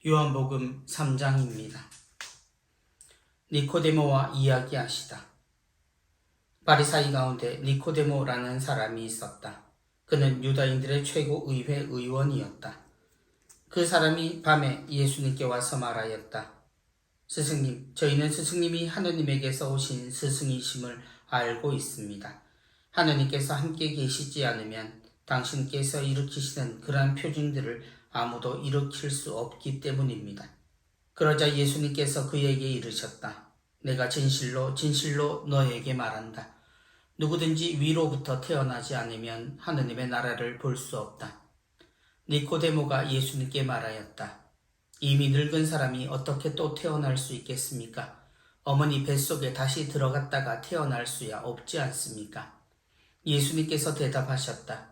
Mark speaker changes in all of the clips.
Speaker 1: 요한복음 3장입니다. 니코데모와 이야기하시다. 바리사이 가운데 니코데모라는 사람이 있었다. 그는 유다인들의 최고 의회 의원이었다. 그 사람이 밤에 예수님께 와서 말하였다. 스승님, 저희는 스승님이 하느님에게서 오신 스승이심을 알고 있습니다. 하느님께서 함께 계시지 않으면 당신께서 일으키시는 그러한 표징들을 아무도 일으킬 수 없기 때문입니다. 그러자 예수님께서 그에게 이르셨다. 내가 진실로 진실로 너에게 말한다. 누구든지 위로부터 태어나지 않으면 하느님의 나라를 볼 수 없다. 니코데모가 예수님께 말하였다. 이미 늙은 사람이 어떻게 또 태어날 수 있겠습니까? 어머니 뱃속에 다시 들어갔다가 태어날 수야 없지 않습니까? 예수님께서 대답하셨다.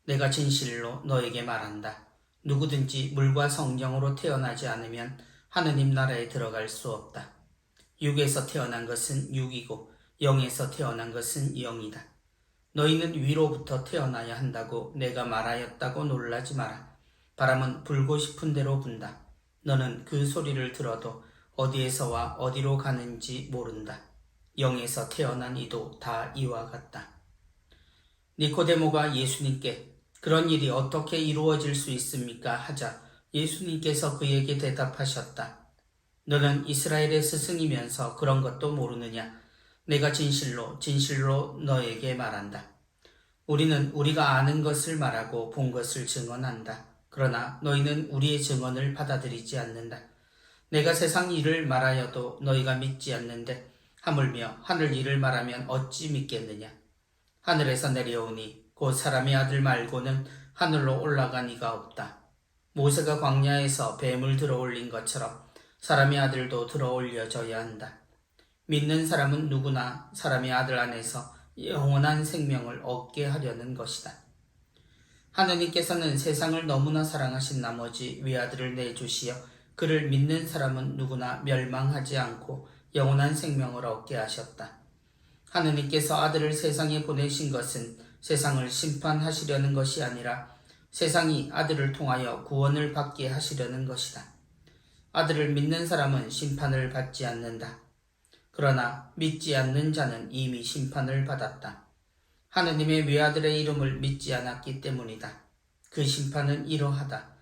Speaker 1: 내가 진실로 너에게 말한다. 누구든지 물과 성령으로 태어나지 않으면 하느님 나라에 들어갈 수 없다. 육에서 태어난 것은 육이고 영에서 태어난 것은 영이다. 너희는 위로부터 태어나야 한다고 내가 말하였다고 놀라지 마라. 바람은 불고 싶은 대로 분다. 너는 그 소리를 들어도 어디에서와 어디로 가는지 모른다. 영에서 태어난 이도 다 이와 같다. 니코데모가 예수님께 그런 일이 어떻게 이루어질 수 있습니까? 하자 예수님께서 그에게 대답하셨다. 너는 이스라엘의 스승이면서 그런 것도 모르느냐? 내가 진실로 진실로 너에게 말한다. 우리는 우리가 아는 것을 말하고 본 것을 증언한다. 그러나 너희는 우리의 증언을 받아들이지 않는다. 내가 세상 일을 말하여도 너희가 믿지 않는데 하물며 하늘 일을 말하면 어찌 믿겠느냐? 하늘에서 내려오니 곧 사람의 아들 말고는 하늘로 올라간 이가 없다. 모세가 광야에서 뱀을 들어올린 것처럼 사람의 아들도 들어올려져야 한다. 믿는 사람은 누구나 사람의 아들 안에서 영원한 생명을 얻게 하려는 것이다. 하느님께서는 세상을 너무나 사랑하신 나머지 외아들을 내주시어 그를 믿는 사람은 누구나 멸망하지 않고 영원한 생명을 얻게 하셨다. 하느님께서 아들을 세상에 보내신 것은 세상을 심판하시려는 것이 아니라 세상이 아들을 통하여 구원을 받게 하시려는 것이다. 아들을 믿는 사람은 심판을 받지 않는다. 그러나 믿지 않는 자는 이미 심판을 받았다. 하느님의 외아들의 이름을 믿지 않았기 때문이다. 그 심판은 이러하다.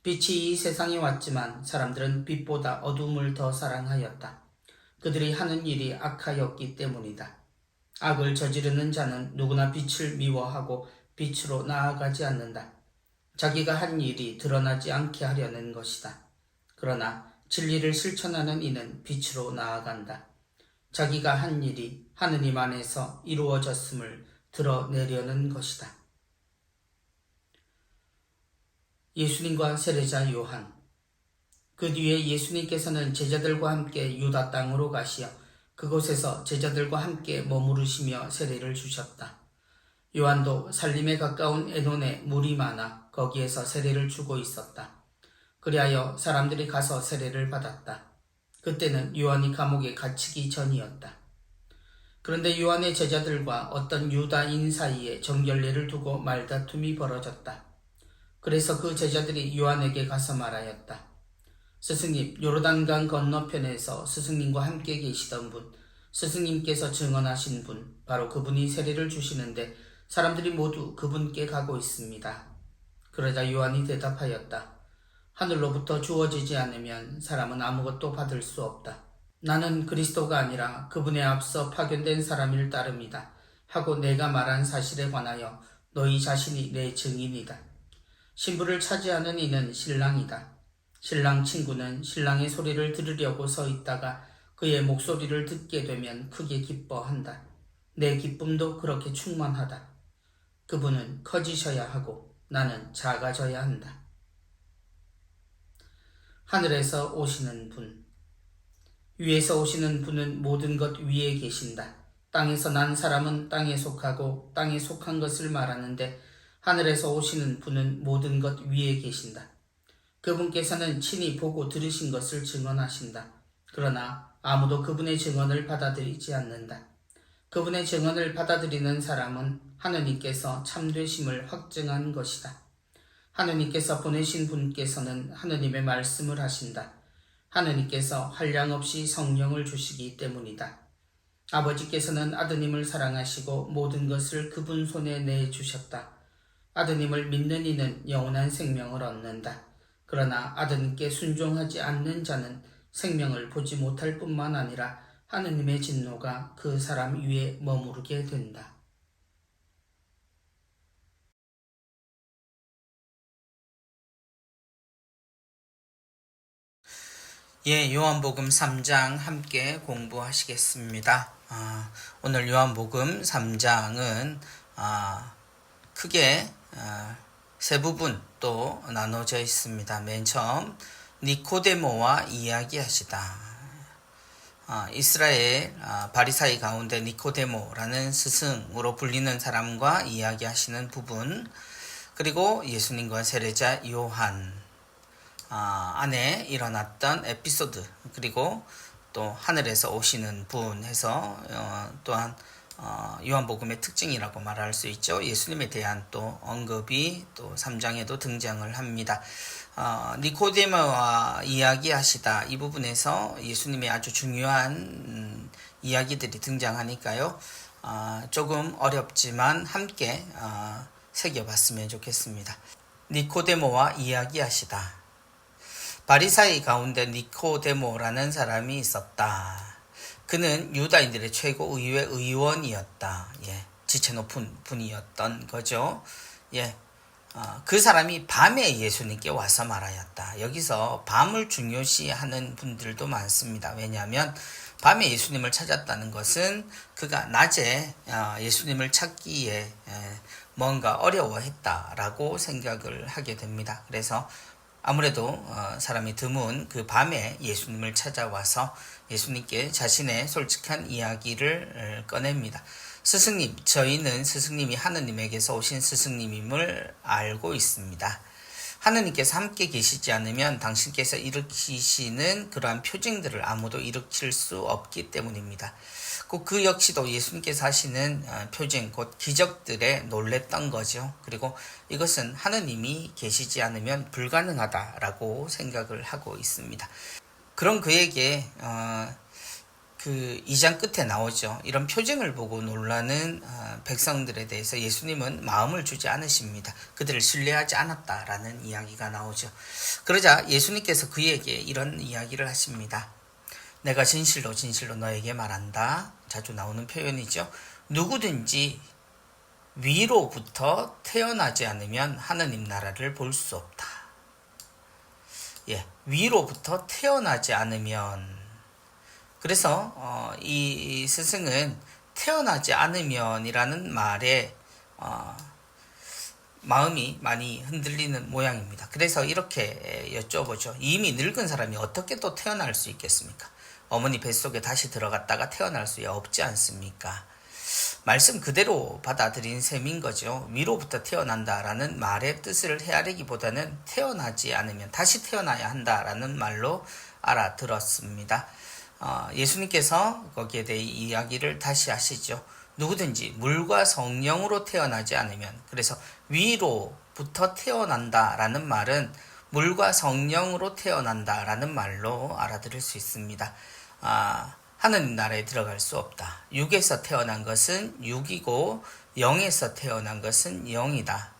Speaker 1: 빛이 이 세상에 왔지만 사람들은 빛보다 어둠을 더 사랑하였다. 그들이 하는 일이 악하였기 때문이다. 악을 저지르는 자는 누구나 빛을 미워하고 빛으로 나아가지 않는다. 자기가 한 일이 드러나지 않게 하려는 것이다. 그러나 진리를 실천하는 이는 빛으로 나아간다. 자기가 한 일이 하느님 안에서 이루어졌음을 드러내려는 것이다. 예수님과 세례자 요한. 그 뒤에 예수님께서는 제자들과 함께 유다 땅으로 가시어 그곳에서 제자들과 함께 머무르시며 세례를 주셨다. 요한도 산림에 가까운 에논에 물이 많아 거기에서 세례를 주고 있었다. 그리하여 사람들이 가서 세례를 받았다. 그때는 요한이 감옥에 갇히기 전이었다. 그런데 요한의 제자들과 어떤 유다인 사이에 정결례를 두고 말다툼이 벌어졌다. 그래서 그 제자들이 요한에게 가서 말하였다. 스승님, 요르단강 건너편에서 스승님과 함께 계시던 분, 스승님께서 증언하신 분, 바로 그분이 세례를 주시는데 사람들이 모두 그분께 가고 있습니다. 그러자 요한이 대답하였다. 하늘로부터 주어지지 않으면 사람은 아무것도 받을 수 없다. 나는 그리스도가 아니라 그분에 앞서 파견된 사람일 따름이다. 하고 내가 말한 사실에 관하여 너희 자신이 내 증인이다. 신부를 차지하는 이는 신랑이다. 신랑 친구는 신랑의 소리를 들으려고 서 있다가 그의 목소리를 듣게 되면 크게 기뻐한다. 내 기쁨도 그렇게 충만하다. 그분은 커지셔야 하고 나는 작아져야 한다. 하늘에서 오시는 분. 위에서 오시는 분은 모든 것 위에 계신다. 땅에서 난 사람은 땅에 속하고 땅에 속한 것을 말하는데 하늘에서 오시는 분은 모든 것 위에 계신다. 그분께서는 친히 보고 들으신 것을 증언하신다. 그러나 아무도 그분의 증언을 받아들이지 않는다. 그분의 증언을 받아들이는 사람은 하느님께서 참되심을 확증한 것이다. 하느님께서 보내신 분께서는 하느님의 말씀을 하신다. 하느님께서 한량없이 성령을 주시기 때문이다. 아버지께서는 아드님을 사랑하시고 모든 것을 그분 손에 내주셨다. 아드님을 믿는 이는 영원한 생명을 얻는다. 그러나 아드님께 순종하지 않는 자는 생명을 보지 못할 뿐만 아니라 하느님의 진노가 그 사람 위에 머무르게 된다. 예, 요한복음 3장 함께 공부하시겠습니다. 오늘 요한복음 3장은 크게 세 부분 또 나눠져 있습니다. 맨 처음 니코데모와 이야기하시다. 이스라엘 바리사이 가운데 니코데모라는 스승으로 불리는 사람과 이야기하시는 부분, 그리고 예수님과 세례자 요한 안에 일어났던 에피소드, 그리고 또 하늘에서 오시는 분 해서 또한 요한복음의 특징이라고 말할 수 있죠. 예수님에 대한 또 언급이 또 3장에도 등장을 합니다. 니코데모와 이야기하시다, 이 부분에서 예수님의 아주 중요한 이야기들이 등장하니까요. 조금 어렵지만 함께 새겨봤으면 좋겠습니다. 니코데모와 이야기하시다. 바리사이 가운데 니코데모라는 사람이 있었다. 그는 유다인들의 최고 의회 의원이었다. 지체 높은 분이었던 거죠. 그 사람이 밤에 예수님께 와서 말하였다. 여기서 밤을 중요시하는 분들도 많습니다. 왜냐하면 밤에 예수님을 찾았다는 것은 그가 낮에 예수님을 찾기에 뭔가 어려워했다라고 생각을 하게 됩니다. 그래서 아무래도 사람이 드문 그 밤에 예수님을 찾아와서 예수님께 자신의 솔직한 이야기를 꺼냅니다. 스승님, 저희는 스승님이 하느님에게서 오신 스승님임을 알고 있습니다. 하느님께서 함께 계시지 않으면 당신께서 일으키시는 그러한 표징들을 아무도 일으킬 수 없기 때문입니다. 꼭 그 역시도 예수님께서 하시는 표징, 곧 기적들에 놀랬던 거죠. 그리고 이것은 하느님이 계시지 않으면 불가능하다라고 생각을 하고 있습니다. 그런 그에게 그 2장 끝에 나오죠. 이런 표징을 보고 놀라는 백성들에 대해서 예수님은 마음을 주지 않으십니다. 그들을 신뢰하지 않았다라는 이야기가 나오죠. 그러자 예수님께서 그에게 이런 이야기를 하십니다. 내가 진실로 진실로 너에게 말한다. 자주 나오는 표현이죠. 누구든지 위로부터 태어나지 않으면 하느님 나라를 볼 수 없다. 위로부터 태어나지 않으면, 그래서 이 스승은 태어나지 않으면이라는 말에 마음이 많이 흔들리는 모양입니다. 그래서 이렇게 여쭤보죠. 이미 늙은 사람이 어떻게 또 태어날 수 있겠습니까? 어머니 뱃속에 다시 들어갔다가 태어날 수 없지 않습니까? 말씀 그대로 받아들인 셈인 거죠. 위로부터 태어난다라는 말의 뜻을 헤아리기보다는 태어나지 않으면 다시 태어나야 한다라는 말로 알아들었습니다. 예수님께서 거기에 대해 이야기를 다시 하시죠. 누구든지 물과 성령으로 태어나지 않으면, 그래서 위로부터 태어난다라는 말은 물과 성령으로 태어난다라는 말로 알아들을 수 있습니다. 하느님 나라에 들어갈 수 없다. 육에서 태어난 것은 육이고 영에서 태어난 것은 영이다.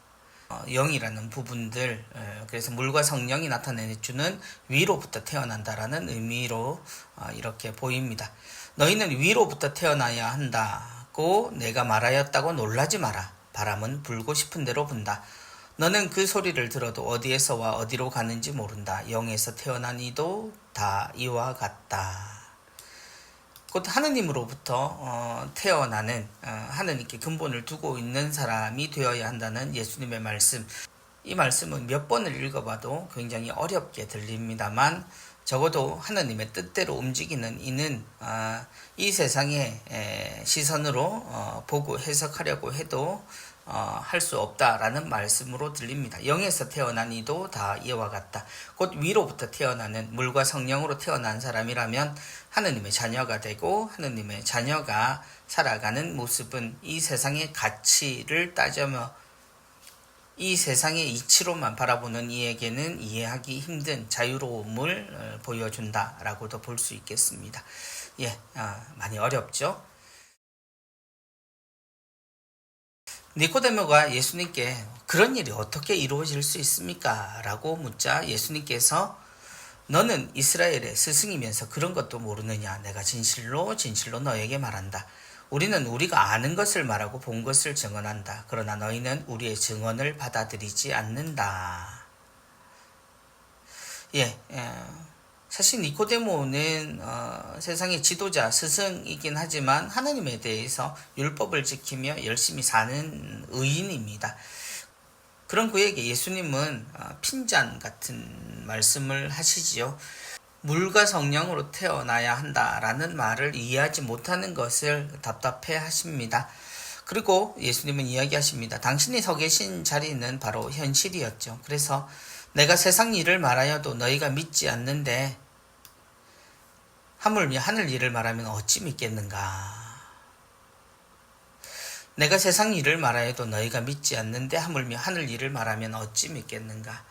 Speaker 1: 영이라는 부분들, 그래서 물과 성령이 나타내주는 위로부터 태어난다라는 의미로 이렇게 보입니다. 너희는 위로부터 태어나야 한다고 내가 말하였다고 놀라지 마라. 바람은 불고 싶은 대로 분다. 너는 그 소리를 들어도 어디에서와 어디로 가는지 모른다. 영에서 태어난 이도 다 이와 같다. 곧 하느님으로부터 태어나는 하느님께 근본을 두고 있는 사람이 되어야 한다는 예수님의 말씀. 이 말씀은 몇 번을 읽어봐도 굉장히 어렵게 들립니다만 적어도 하느님의 뜻대로 움직이는 이는 이 세상의 시선으로 보고 해석하려고 해도 할 수 없다라는 말씀으로 들립니다. 영에서 태어난 이도 다 이와 같다. 곧 위로부터 태어나는 물과 성령으로 태어난 사람이라면 하느님의 자녀가 되고, 하느님의 자녀가 살아가는 모습은 이 세상의 가치를 따져며 이 세상의 이치로만 바라보는 이에게는 이해하기 힘든 자유로움을 보여준다라고도 볼 수 있겠습니다. 많이 어렵죠? 니코데모가 예수님께 그런 일이 어떻게 이루어질 수 있습니까? 라고 묻자 예수님께서 너는 이스라엘의 스승이면서 그런 것도 모르느냐? 내가 진실로 진실로 너에게 말한다. 우리는 우리가 아는 것을 말하고 본 것을 증언한다. 그러나 너희는 우리의 증언을 받아들이지 않는다. 사실 니코데모는 세상의 지도자, 스승이긴 하지만 하나님에 대해서 율법을 지키며 열심히 사는 의인입니다. 그런 그에게 예수님은 핀잔 같은 말씀을 하시지요. 물과 성령으로 태어나야 한다라는 말을 이해하지 못하는 것을 답답해 하십니다. 그리고 예수님은 이야기하십니다. 당신이 서 계신 자리는 바로 현실이었죠. 그래서 내가 세상 일을 말하여도 너희가 믿지 않는데 하물며 하늘 일을 말하면 어찌 믿겠는가. 내가 세상 일을 말하여도 너희가 믿지 않는데 하물며 하늘 일을 말하면 어찌 믿겠는가.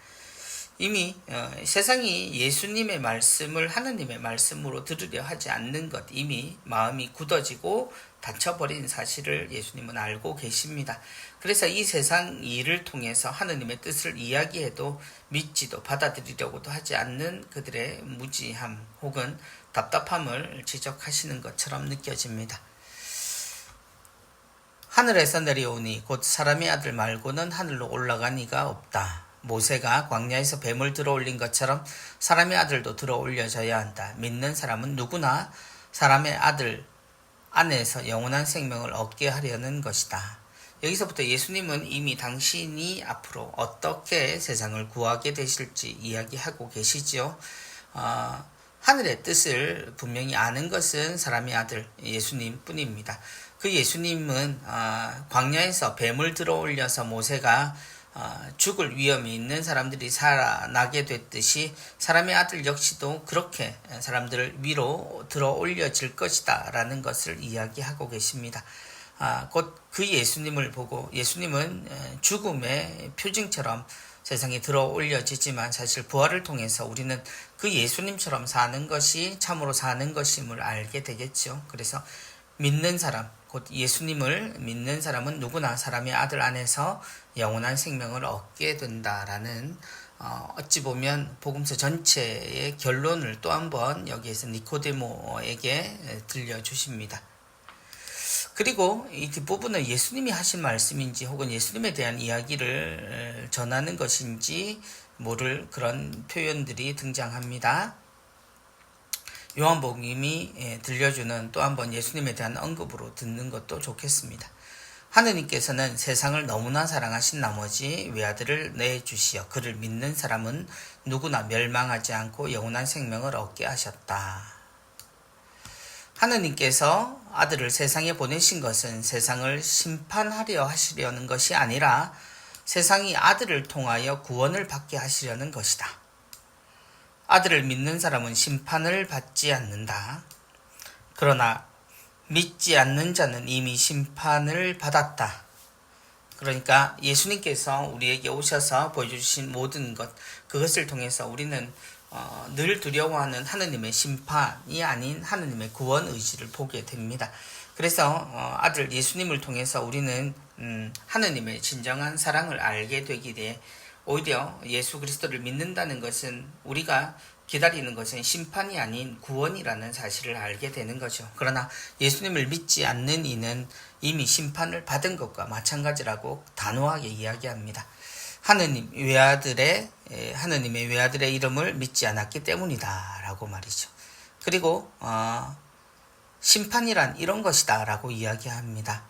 Speaker 1: 이미 세상이 예수님의 말씀을 하느님의 말씀으로 들으려 하지 않는 것, 이미 마음이 굳어지고 닫혀버린 사실을 예수님은 알고 계십니다. 그래서 이 세상 일을 통해서 하느님의 뜻을 이야기해도 믿지도 받아들이려고도 하지 않는 그들의 무지함 혹은 답답함을 지적하시는 것처럼 느껴집니다. 하늘에서 내려오니 곧 사람의 아들 말고는 하늘로 올라간 이가 없다. 모세가 광야에서 뱀을 들어올린 것처럼 사람의 아들도 들어올려져야 한다. 믿는 사람은 누구나 사람의 아들 안에서 영원한 생명을 얻게 하려는 것이다. 여기서부터 예수님은 이미 당신이 앞으로 어떻게 세상을 구하게 되실지 이야기하고 계시죠. 하늘의 뜻을 분명히 아는 것은 사람의 아들 예수님 뿐입니다. 그 예수님은 광야에서 뱀을 들어올려서 모세가 죽을 위험이 있는 사람들이 살아나게 됐듯이 사람의 아들 역시도 그렇게 사람들을 위로 들어 올려질 것이다 라는 것을 이야기하고 계십니다. 곧 그 예수님을 보고 예수님은 죽음의 표징처럼 세상에 들어 올려지지만 사실 부활을 통해서 우리는 그 예수님처럼 사는 것이 참으로 사는 것임을 알게 되겠죠. 그래서 믿는 사람, 곧 예수님을 믿는 사람은 누구나 사람의 아들 안에서 영원한 생명을 얻게 된다라는 어찌 보면 복음서 전체의 결론을 또 한 번 여기에서 니코데모에게 들려주십니다. 그리고 이 뒷부분은 예수님이 하신 말씀인지 혹은 예수님에 대한 이야기를 전하는 것인지 모를 그런 표현들이 등장합니다. 요한복음이 들려주는 또 한 번 예수님에 대한 언급으로 듣는 것도 좋겠습니다. 하느님께서는 세상을 너무나 사랑하신 나머지 외아들을 내주시어 그를 믿는 사람은 누구나 멸망하지 않고 영원한 생명을 얻게 하셨다. 하느님께서 아들을 세상에 보내신 것은 세상을 심판하려 하시려는 것이 아니라 세상이 아들을 통하여 구원을 받게 하시려는 것이다. 아들을 믿는 사람은 심판을 받지 않는다. 그러나 믿지 않는 자는 이미 심판을 받았다. 그러니까 예수님께서 우리에게 오셔서 보여주신 모든 것, 그것을 통해서 우리는 늘 두려워하는 하느님의 심판이 아닌 하느님의 구원 의지를 보게 됩니다. 그래서 아들 예수님을 통해서 우리는 하느님의 진정한 사랑을 알게 되기에 오히려 예수 그리스도를 믿는다는 것은 우리가 기다리는 것은 심판이 아닌 구원이라는 사실을 알게 되는 거죠. 그러나 예수님을 믿지 않는 이는 이미 심판을 받은 것과 마찬가지라고 단호하게 이야기합니다. 하느님의 외아들의 이름을 믿지 않았기 때문이다 라고 말이죠. 그리고 심판이란 이런 것이다 라고 이야기합니다.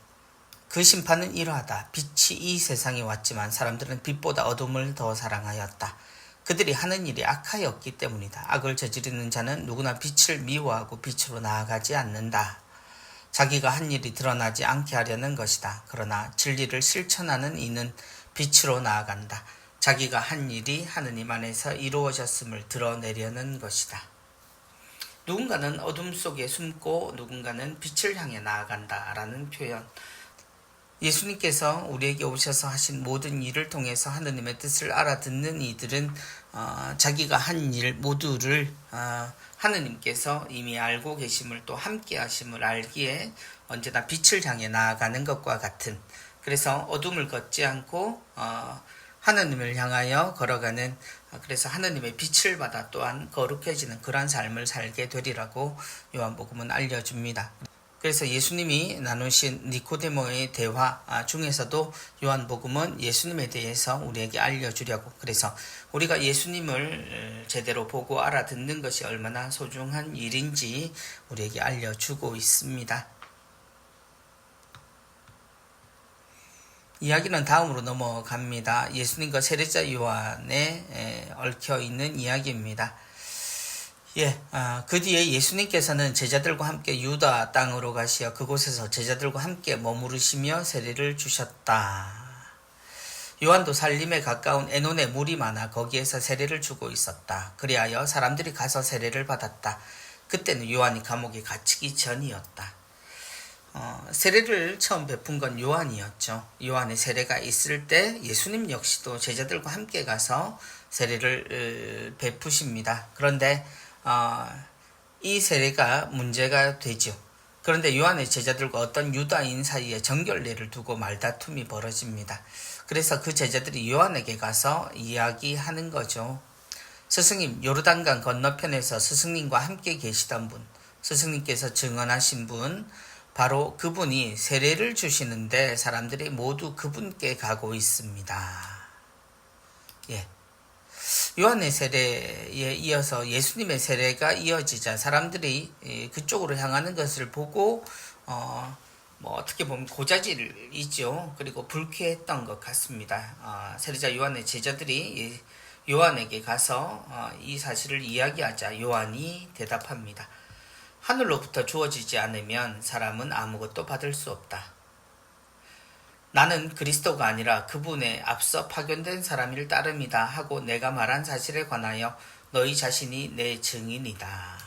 Speaker 1: 그 심판은 이러하다. 빛이 이 세상에 왔지만 사람들은 빛보다 어둠을 더 사랑하였다. 그들이 하는 일이 악하였기 때문이다. 악을 저지르는 자는 누구나 빛을 미워하고 빛으로 나아가지 않는다. 자기가 한 일이 드러나지 않게 하려는 것이다. 그러나 진리를 실천하는 이는 빛으로 나아간다. 자기가 한 일이 하느님 안에서 이루어졌음을 드러내려는 것이다. 누군가는 어둠 속에 숨고 누군가는 빛을 향해 나아간다라는 표현. 예수님께서 우리에게 오셔서 하신 모든 일을 통해서 하느님의 뜻을 알아듣는 이들은 자기가 한 일 모두를 하느님께서 이미 알고 계심을 또 함께 하심을 알기에 언제나 빛을 향해 나아가는 것과 같은, 그래서 어둠을 걷지 않고 하느님을 향하여 걸어가는, 그래서 하느님의 빛을 받아 또한 거룩해지는 그러한 삶을 살게 되리라고 요한복음은 알려줍니다. 그래서 예수님이 나누신 니코데모의 대화 중에서도 요한복음은 예수님에 대해서 우리에게 알려주려고, 그래서 우리가 예수님을 제대로 보고 알아듣는 것이 얼마나 소중한 일인지 우리에게 알려주고 있습니다. 이야기는 다음으로 넘어갑니다. 예수님과 세례자 요한에 얽혀있는 이야기입니다. 그 뒤에 예수님께서는 제자들과 함께 유다 땅으로 가시어 그곳에서 제자들과 함께 머무르시며 세례를 주셨다. 요한도 살림에 가까운 에논에 물이 많아 거기에서 세례를 주고 있었다. 그리하여 사람들이 가서 세례를 받았다. 그때는 요한이 감옥에 갇히기 전이었다. 세례를 처음 베푼 건 요한이었죠. 요한의 세례가 있을 때 예수님 역시도 제자들과 함께 가서 세례를 베푸십니다. 그런데 이 세례가 문제가 되죠. 그런데 요한의 제자들과 어떤 유다인 사이에 정결례를 두고 말다툼이 벌어집니다. 그래서 그 제자들이 요한에게 가서 이야기하는 거죠. 스승님, 요르단강 건너편에서 스승님과 함께 계시던 분, 스승님께서 증언하신 분, 바로 그분이 세례를 주시는데 사람들이 모두 그분께 가고 있습니다. 요한의 세례에 이어서 예수님의 세례가 이어지자 사람들이 그쪽으로 향하는 것을 보고 어떻게 보면 고자질이죠. 그리고 불쾌했던 것 같습니다. 세례자 요한의 제자들이 요한에게 가서 이 사실을 이야기하자 요한이 대답합니다. 하늘로부터 주어지지 않으면 사람은 아무것도 받을 수 없다. 나는 그리스도가 아니라 그분의 앞서 파견된 사람일 따름이다 하고 내가 말한 사실에 관하여 너희 자신이 내 증인이다.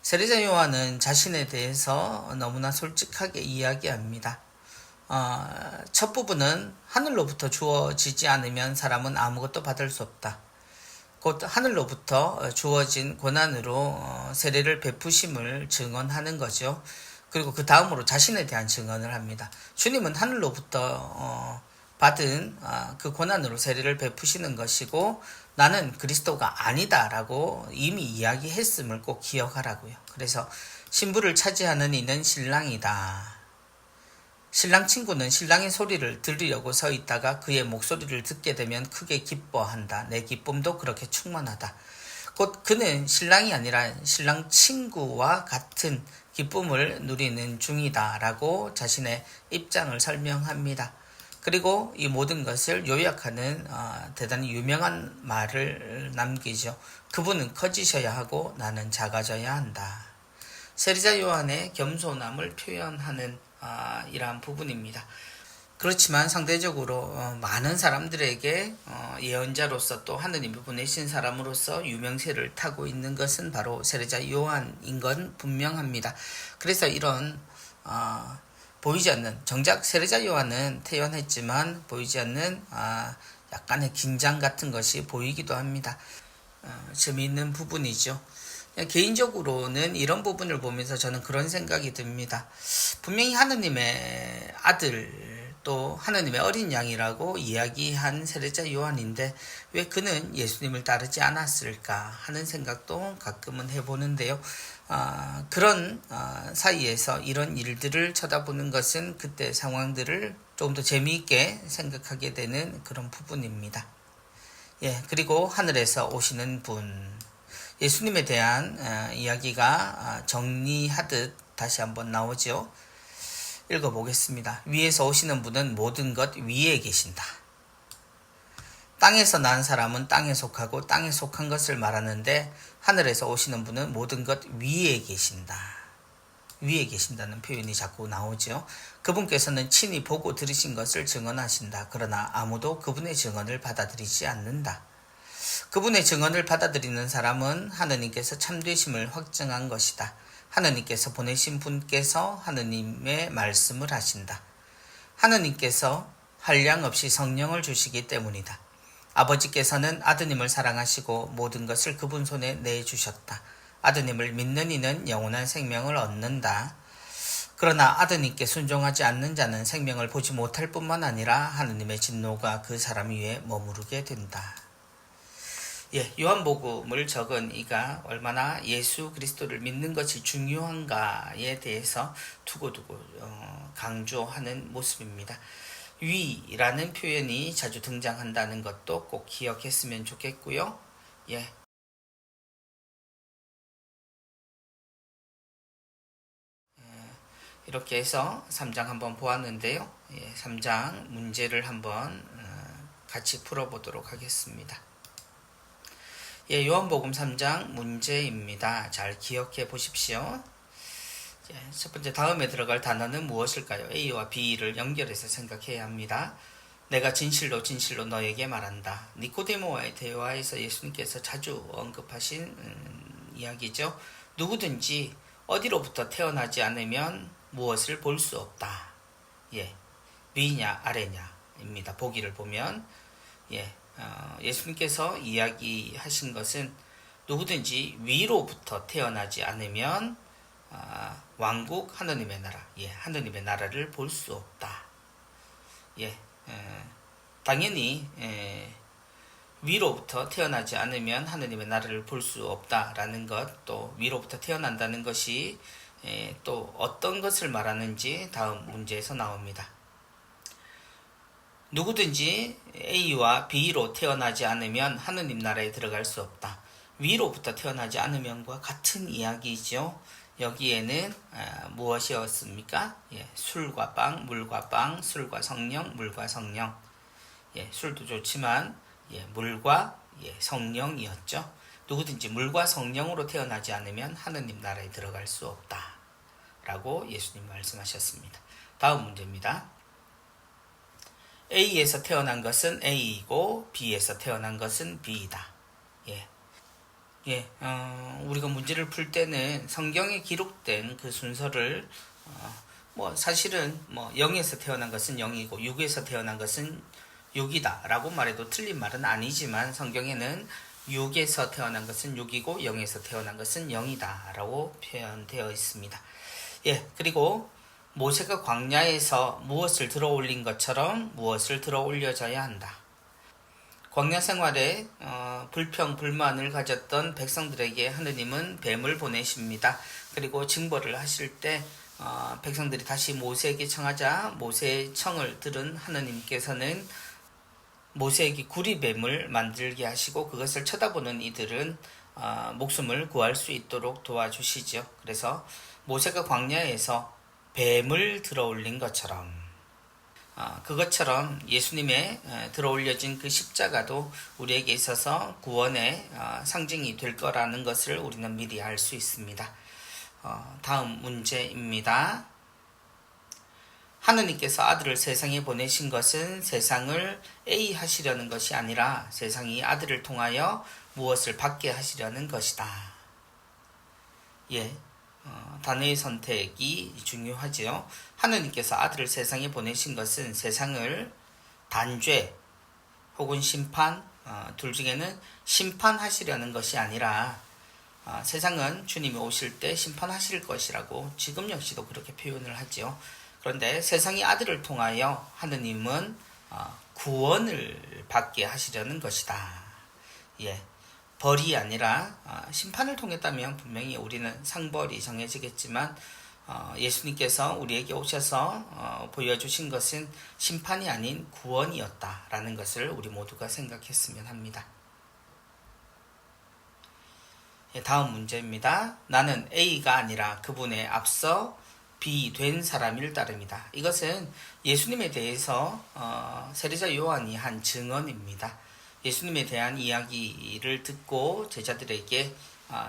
Speaker 1: 세례자 요한은 자신에 대해서 너무나 솔직하게 이야기합니다. 첫 부분은 하늘로부터 주어지지 않으면 사람은 아무것도 받을 수 없다. 곧 하늘로부터 주어진 권한으로 세례를 베푸심을 증언하는 거죠. 그리고 그 다음으로 자신에 대한 증언을 합니다. 주님은 하늘로부터 받은 그 권한으로 세례를 베푸시는 것이고 나는 그리스도가 아니다라고 이미 이야기했음을 꼭 기억하라고요. 그래서 신부를 차지하는 이는 신랑이다. 신랑 친구는 신랑의 소리를 들으려고 서 있다가 그의 목소리를 듣게 되면 크게 기뻐한다. 내 기쁨도 그렇게 충만하다. 곧 그는 신랑이 아니라 신랑 친구와 같은 기쁨을 누리는 중이다 라고 자신의 입장을 설명합니다. 그리고 이 모든 것을 요약하는 대단히 유명한 말을 남기죠. 그분은 커지셔야 하고 나는 작아져야 한다. 세례자 요한의 겸손함을 표현하는 이러한 부분입니다. 그렇지만 상대적으로 많은 사람들에게 예언자로서 또 하느님이 보내신 사람으로서 유명세를 타고 있는 것은 바로 세례자 요한인 건 분명합니다. 그래서 이런 보이지 않는, 정작 세례자 요한은 태연했지만 보이지 않는 약간의 긴장 같은 것이 보이기도 합니다. 재미있는 부분이죠. 개인적으로는 이런 부분을 보면서 저는 그런 생각이 듭니다. 분명히 하느님의 아들 또 하느님의 어린 양이라고 이야기한 세례자 요한인데 왜 그는 예수님을 따르지 않았을까 하는 생각도 가끔은 해보는데요. 그런 사이에서 이런 일들을 쳐다보는 것은 그때 상황들을 조금 더 재미있게 생각하게 되는 그런 부분입니다. 그리고 하늘에서 오시는 분, 예수님에 대한 이야기가 정리하듯 다시 한번 나오죠. 읽어보겠습니다. 위에서 오시는 분은 모든 것 위에 계신다. 땅에서 난 사람은 땅에 속하고 땅에 속한 것을 말하는데 하늘에서 오시는 분은 모든 것 위에 계신다. 위에 계신다는 표현이 자꾸 나오죠. 그분께서는 친히 보고 들으신 것을 증언하신다. 그러나 아무도 그분의 증언을 받아들이지 않는다. 그분의 증언을 받아들이는 사람은 하느님께서 참되심을 확증한 것이다. 하느님께서 보내신 분께서 하느님의 말씀을 하신다. 하느님께서 한량없이 성령을 주시기 때문이다. 아버지께서는 아드님을 사랑하시고 모든 것을 그분 손에 내주셨다. 아드님을 믿는 이는 영원한 생명을 얻는다. 그러나 아드님께 순종하지 않는 자는 생명을 보지 못할 뿐만 아니라 하느님의 진노가 그 사람 위에 머무르게 된다. 요한복음을 적은 이가 얼마나 예수 그리스도를 믿는 것이 중요한가에 대해서 두고두고 강조하는 모습입니다. 위라는 표현이 자주 등장한다는 것도 꼭 기억했으면 좋겠고요. 이렇게 해서 3장 한번 보았는데요. 3장 문제를 한번 같이 풀어보도록 하겠습니다. 요한복음 3장 문제입니다. 잘 기억해 보십시오. 첫 번째, 다음에 들어갈 단어는 무엇일까요? A와 B를 연결해서 생각해야 합니다. 내가 진실로 진실로 너에게 말한다. 니코데모와의 대화에서 예수님께서 자주 언급하신 이야기죠. 누구든지 어디로부터 태어나지 않으면 무엇을 볼 수 없다. 위냐 아래냐입니다. 보기를 보면 예수님께서 이야기하신 것은 누구든지 위로부터 태어나지 않으면 왕국 하느님의 나라, 하느님의 나라를 볼 수 없다. 당연히 위로부터 태어나지 않으면 하느님의 나라를 볼 수 없다라는 것, 또 위로부터 태어난다는 것이 또 어떤 것을 말하는지 다음 문제에서 나옵니다. 누구든지 A와 B로 태어나지 않으면 하느님 나라에 들어갈 수 없다. 위로부터 태어나지 않으면과 같은 이야기죠. 여기에는 무엇이었습니까? 술과 빵, 물과 빵, 술과 성령, 물과 성령. 술도 좋지만 물과 성령이었죠. 누구든지 물과 성령으로 태어나지 않으면 하느님 나라에 들어갈 수 없다. 라고 예수님 말씀하셨습니다. 다음 문제입니다. A에서 태어난 것은 A이고 B에서 태어난 것은 B이다. 우리가 문제를 풀 때는 성경에 기록된 그 순서를 사실은 0에서 태어난 것은 0이고 6에서 태어난 것은 6이다 라고 말해도 틀린 말은 아니지만, 성경에는 6에서 태어난 것은 6이고 0에서 태어난 것은 0이다 라고 표현되어 있습니다. 그리고 모세가 광야에서 무엇을 들어올린 것처럼 무엇을 들어올려져야 한다. 광야 생활에 불평, 불만을 가졌던 백성들에게 하느님은 뱀을 보내십니다. 그리고 징벌을 하실 때 백성들이 다시 모세에게 청하자 모세의 청을 들은 하느님께서는 모세에게 구리뱀을 만들게 하시고 그것을 쳐다보는 이들은 목숨을 구할 수 있도록 도와주시죠. 그래서 모세가 광야에서 뱀을 들어올린 것처럼, 그것처럼 예수님의 들어올려진 그 십자가도 우리에게 있어서 구원의 상징이 될 거라는 것을 우리는 미리 알 수 있습니다. 다음 문제입니다. 하느님께서 아들을 세상에 보내신 것은 세상을 A 하시려는 것이 아니라 세상이 아들을 통하여 무엇을 받게 하시려는 것이다. 단어의 선택이 중요하지요. 하느님께서 아들을 세상에 보내신 것은 세상을 단죄 혹은 심판, 둘 중에는 심판하시려는 것이 아니라 세상은 주님이 오실 때 심판하실 것이라고 지금 역시도 그렇게 표현을 하죠. 그런데 세상이 아들을 통하여 하느님은 구원을 받게 하시려는 것이다. 벌이 아니라 심판을 통했다면 분명히 우리는 상벌이 정해지겠지만, 예수님께서 우리에게 오셔서 보여주신 것은 심판이 아닌 구원이었다라는 것을 우리 모두가 생각했으면 합니다. 다음 문제입니다. 나는 A가 아니라 그분에 앞서 B 된 사람일 따름이다. 이것은 예수님에 대해서 세례자 요한이 한 증언입니다. 예수님에 대한 이야기를 듣고 제자들에게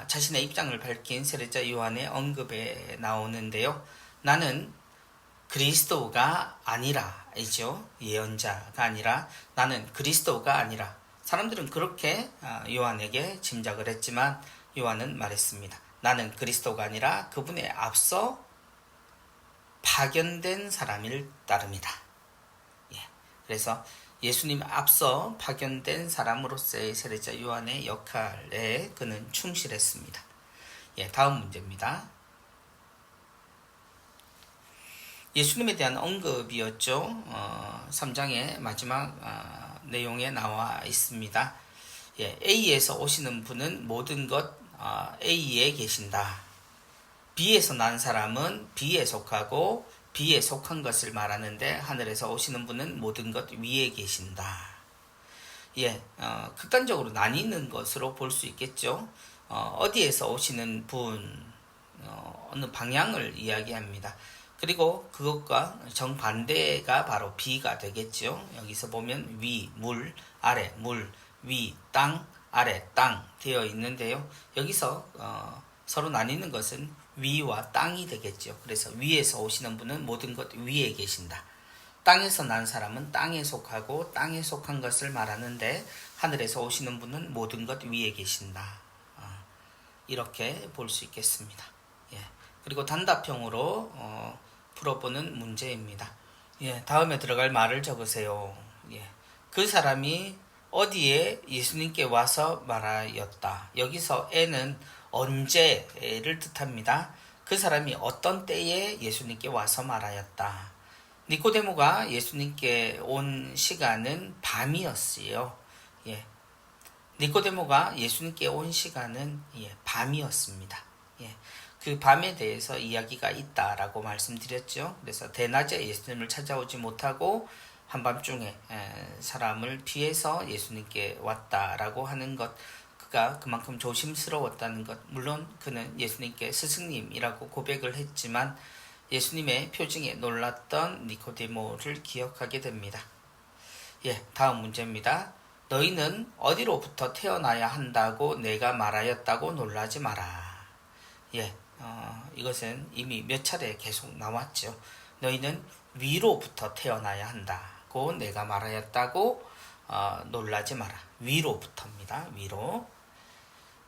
Speaker 1: 자신의 입장을 밝힌 세례자 요한의 언급에 나오는데요. 나는 그리스도가 아니라, 이죠. 예언자가 아니라 나는 그리스도가 아니라. 사람들은 그렇게 요한에게 짐작을 했지만 요한은 말했습니다. 나는 그리스도가 아니라 그분에 앞서 파견된 사람일 따름이다. 예, 그래서 예수님 앞서 파견된 사람으로서의 세례자 요한의 역할에 그는 충실했습니다. 예, 다음 문제입니다. 예수님에 대한 언급이었죠. 3장의 마지막 내용에 나와 있습니다. 예, A에서 오시는 분은 모든 것 A에 계신다. B에서 난 사람은 B에 속하고 B에 속한 것을 말하는데 하늘에서 오시는 분은 모든 것 위에 계신다. 예, 극단적으로 나뉘는 것으로 볼 수 있겠죠. 어디에서 오시는 분, 어느 방향을 이야기합니다. 그리고 그것과 정반대가 바로 B가 되겠죠. 여기서 보면 위, 물, 아래, 물, 위, 땅, 아래, 땅 되어 있는데요. 여기서 서로 나뉘는 것은 위와 땅이 되겠죠. 그래서 위에서 오시는 분은 모든 것 위에 계신다. 땅에서 난 사람은 땅에 속하고 땅에 속한 것을 말하는데 하늘에서 오시는 분은 모든 것 위에 계신다. 이렇게 볼 수 있겠습니다. 예. 그리고 단답형으로 풀어보는 문제입니다. 예. 다음에 들어갈 말을 적으세요. 예. 그 사람이 어디에 예수님께 와서 말하였다. 여기서 에는 언제를 뜻합니다. 그 사람이 어떤 때에 예수님께 와서 말하였다. 니코데모가 예수님께 온 시간은 밤이었어요. 예. 니코데모가 예수님께 온 시간은 밤이었습니다. 예. 그 밤에 대해서 이야기가 있다라고 말씀드렸죠. 그래서 대낮에 예수님을 찾아오지 못하고 한밤중에 사람을 피해서 예수님께 왔다라고 하는 것, 그가 그만큼 조심스러웠다는 것, 물론 그는 예수님께 스승님이라고 고백을 했지만 예수님의 표징에 놀랐던 니코데모를 기억하게 됩니다. 예, 다음 문제입니다. 너희는 어디로부터 태어나야 한다고 내가 말하였다고 놀라지 마라. 예, 이것은 이미 몇 차례 계속 나왔죠. 너희는 위로부터 태어나야 한다고 내가 말하였다고 놀라지 마라. 위로부터입니다. 위로.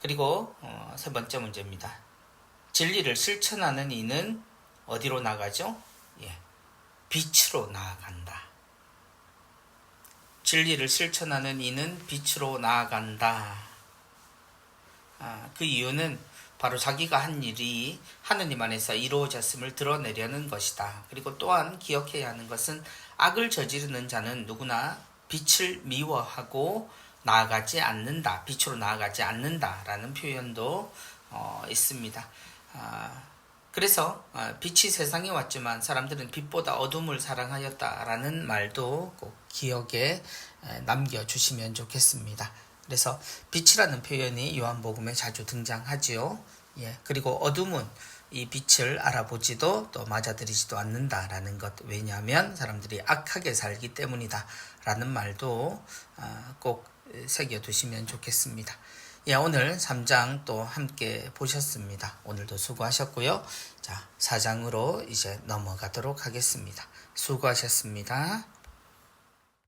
Speaker 1: 그리고 세 번째 문제입니다. 진리를 실천하는 이는 어디로 나가죠? 예, 빛으로 나아간다. 진리를 실천하는 이는 빛으로 나아간다. 그 이유는 바로 자기가 한 일이 하느님 안에서 이루어졌음을 드러내려는 것이다. 그리고 또한 기억해야 하는 것은 악을 저지르는 자는 누구나 빛을 미워하고 나아가지 않는다. 빛으로 나아가지 않는다라는 표현도 있습니다. 그래서 빛이 세상에 왔지만 사람들은 빛보다 어둠을 사랑하였다라는 말도 꼭 기억에 남겨주시면 좋겠습니다. 그래서 빛이라는 표현이 요한복음에 자주 등장하지요. 예, 그리고 어둠은 이 빛을 알아보지도 또 맞아들이지도 않는다라는 것. 왜냐하면 사람들이 악하게 살기 때문이다 라는 말도 꼭 새겨두시면 좋겠습니다. 예, 오늘 3장 또 함께 보셨습니다. 오늘도 수고하셨고요. 자, 4장으로 이제 넘어가도록 하겠습니다. 수고하셨습니다.